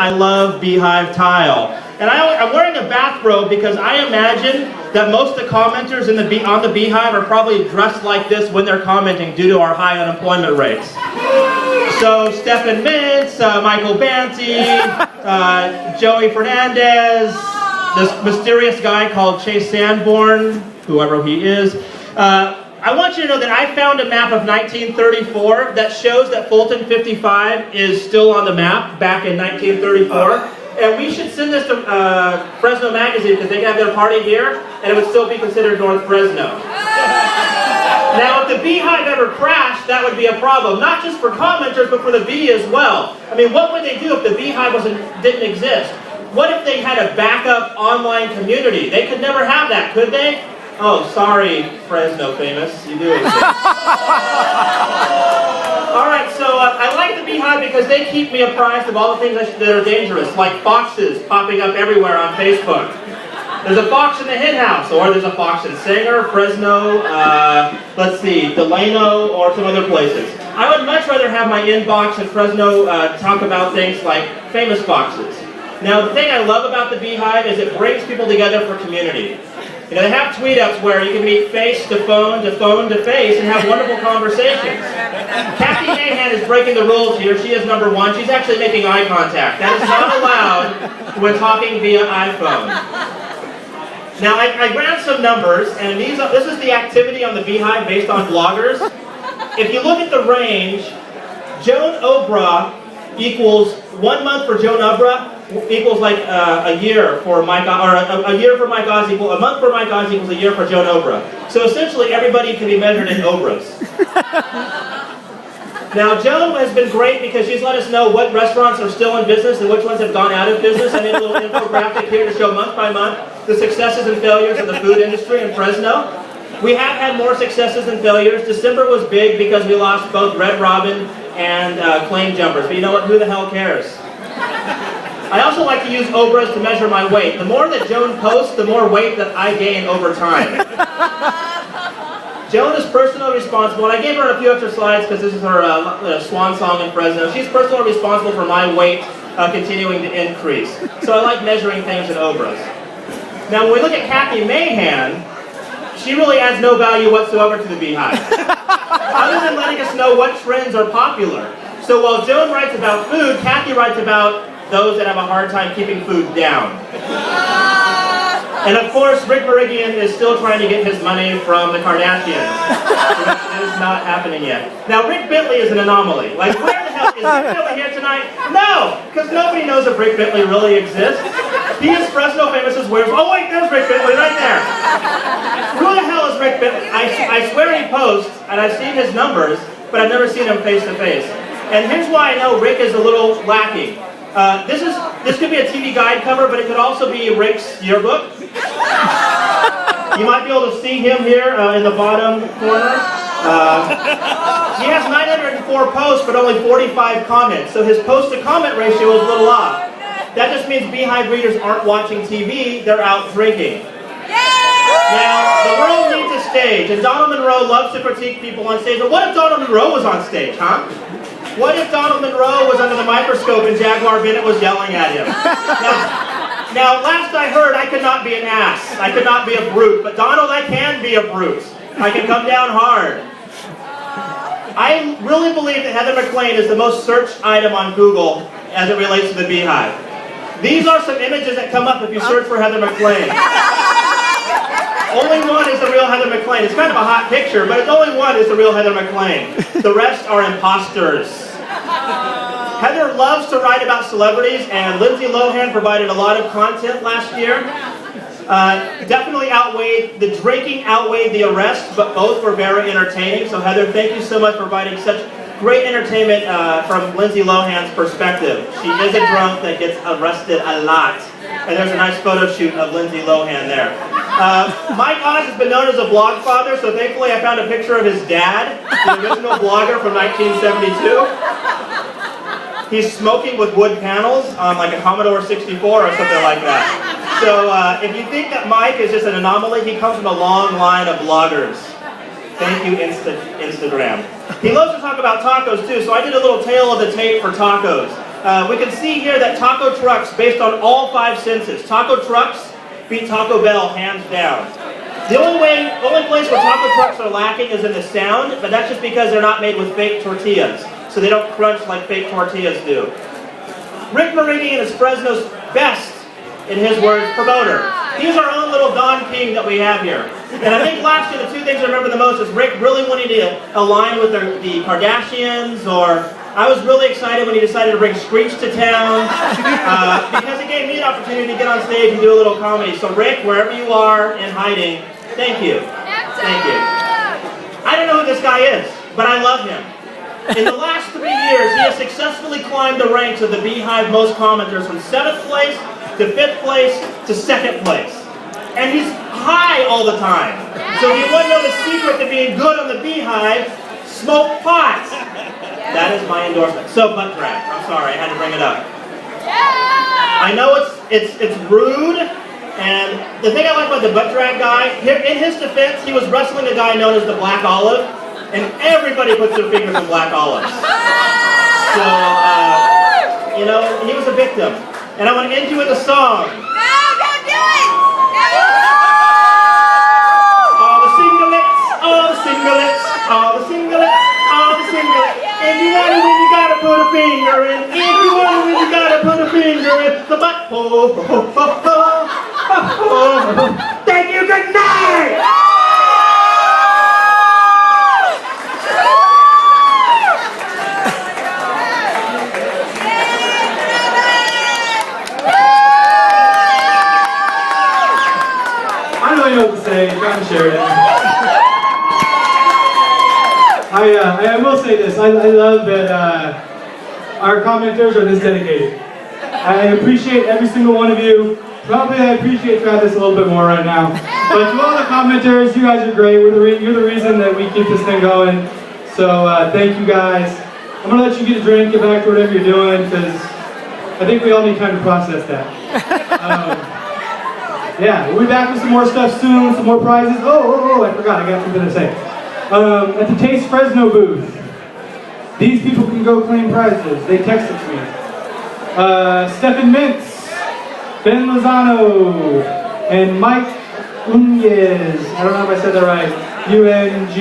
I love Beehive tile. And I'm wearing a bathrobe because I imagine that most of the commenters on the Beehive are probably dressed like this when they're commenting due to our high unemployment rates. So Stephen Mintz, Michael Banty, Joey Fernandez, this mysterious guy called Chase Sanborn, whoever he is. I want you to know that I found a map of 1934 that shows that Fulton 55 is still on the map back in 1934. And we should send this to Fresno Magazine because they can have their party here and it would still be considered North Fresno. Now, if the Beehive ever crashed, that would be a problem. Not just for commenters, but for the Bee as well. I mean, what would they do if the Beehive didn't exist? What if they had a backup online community? They could never have that, could they? Oh, sorry, Fresno famous. You do exist. Alright, so I like the Beehive because they keep me apprised of all the things that are dangerous, like foxes popping up everywhere on Facebook. There's a fox in the hen house, or there's a fox in Sanger, Fresno, let's see, Delano, or some other places. I would much rather have my inbox in Fresno talk about things like famous foxes. Now, the thing I love about the Beehive is it brings people together for community. You know, they have tweet-ups where you can meet face to phone to face and have wonderful conversations. Kathy Mahan is breaking the rules here. She is number one. She's actually making eye contact. That is not allowed when talking via iPhone. Now, I ran some numbers, and this is the activity on the Beehive based on bloggers. If you look at the range, Joan Obra equals 1 month for Joan Obra equals like a year for Mike, or a year for Mike Oz equals, a month for Mike Oz equals a year for Joan Obra. So essentially everybody can be measured in Obras. Now Joan has been great because she's let us know what restaurants are still in business and which ones have gone out of business. I made a little infographic here to show month by month the successes and failures of the food industry in Fresno. We have had more successes than failures. December was big because we lost both Red Robin and Claim Jumpers. But you know what? Who the hell cares? I also like to use Obras to measure my weight. The more that Joan posts, the more weight that I gain over time. Joan is personally responsible, and I gave her a few extra slides because this is her swan song in Fresno. She's personally responsible for my weight continuing to increase. So I like measuring things in Obras. Now when we look at Kathy Mahan, she really adds no value whatsoever to the Beehive, other than letting us know what trends are popular. So while Joan writes about food, Kathy writes about those that have a hard time keeping food down. And of course, Rick Berrigian is still trying to get his money from the Kardashians. It is not happening yet. Now, Rick Bentley is an anomaly. Like, where the hell is Rick Bentley here tonight? No, because nobody knows if Rick Bentley really exists. He is Fresno famous as where. Oh wait, there's Rick Bentley right there. Who the hell is Rick Bentley? I swear he posts, and I've seen his numbers, but I've never seen him face to face. And here's why I know Rick is a little lacking. This could be a TV guide cover, but it could also be Rick's yearbook. You might be able to see him here in the bottom corner. He has 904 posts, but only 45 comments, so his post-to-comment ratio is a little off. That just means Beehive readers aren't watching TV, they're out drinking. Now, the world needs a stage, and Donald Monroe loves to critique people on stage, but what if Donald Monroe was on stage, huh? What if Donald Monroe was under the microscope and Jaguar Bennett was yelling at him? Now, last I heard, I could not be an ass. I could not be a brute. But Donald, I can be a brute. I can come down hard. I really believe that Heather McLean is the most searched item on Google as it relates to the Beehive. These are some images that come up if you search for Heather McLean. Only one is the real Heather McLean. It's kind of a hot picture, but only one is the real Heather McLean. The rest are imposters. Heather loves to write about celebrities, and Lindsay Lohan provided a lot of content last year. The drinking outweighed the arrest, but both were very entertaining. So Heather, thank you so much for providing such great entertainment from Lindsay Lohan's perspective. She is a drunk that gets arrested a lot. And there's a nice photo shoot of Lindsay Lohan there. Mike Oz has been known as a blog father, so thankfully I found a picture of his dad, the original blogger from 1972. He's smoking with wood panels on like a Commodore 64 or something like that. So if you think that Mike is just an anomaly, he comes from a long line of bloggers. Thank you, Instagram. He loves to talk about tacos too, so I did a little tale of the tape for tacos. We can see here that taco trucks, based on all 5 senses, taco trucks beat Taco Bell hands down. The only place where taco trucks are lacking is in the sound, but that's just because they're not made with fake tortillas, so they don't crunch like fake tortillas do. Rick Meridian is Fresno's best, in his words, promoter. He's our own little Don King that we have here. And I think last year the 2 things I remember the most is Rick really wanting to align with the Kardashians, or I was really excited when he decided to bring Screech to town, because it gave me an opportunity to get on stage and do a little comedy. So Rick, wherever you are in hiding, thank you. Thank you. I don't know who this guy is, but I love him. In the last 3 years, he has successfully climbed the ranks of the Beehive most commenters from 7th place to 5th place to 2nd place. And he's high all the time. So if you want to know the secret to being good on the Beehive, smoke pot. That is my endorsement. So butt drag. I'm sorry, I had to bring it up. I know it's rude, and the thing I like about the butt drag guy, in his defense, he was wrestling a guy known as the Black Olive, and everybody puts their fingers in Black Olives. So, you know, he was a victim. And I want to end you with a song. No, don't do it! All the singlets, all the singlets, all the singlets, all the singlets. If you want to win, you gotta put a finger in. If you want to win, you gotta put a finger in the butt. Thank you, good night! I don't really know what to say. John Sheridan. I will say this. I love that our commenters are this dedicated. I appreciate every single one of you. Probably I appreciate Travis a little bit more right now. But to all the commenters, you guys are great. You're the reason that we keep this thing going. So thank you guys. I'm going to let you get a drink, get back to whatever you're doing, because I think we all need time to process that. Yeah, we'll be back with some more stuff soon, some more prizes. Oh, I forgot, I got something to say. At the Taste Fresno booth, these people can go claim prizes. They texted me. Stephen Mintz, Ben Lozano, and Mike Unez. I don't know if I said that right. UNG.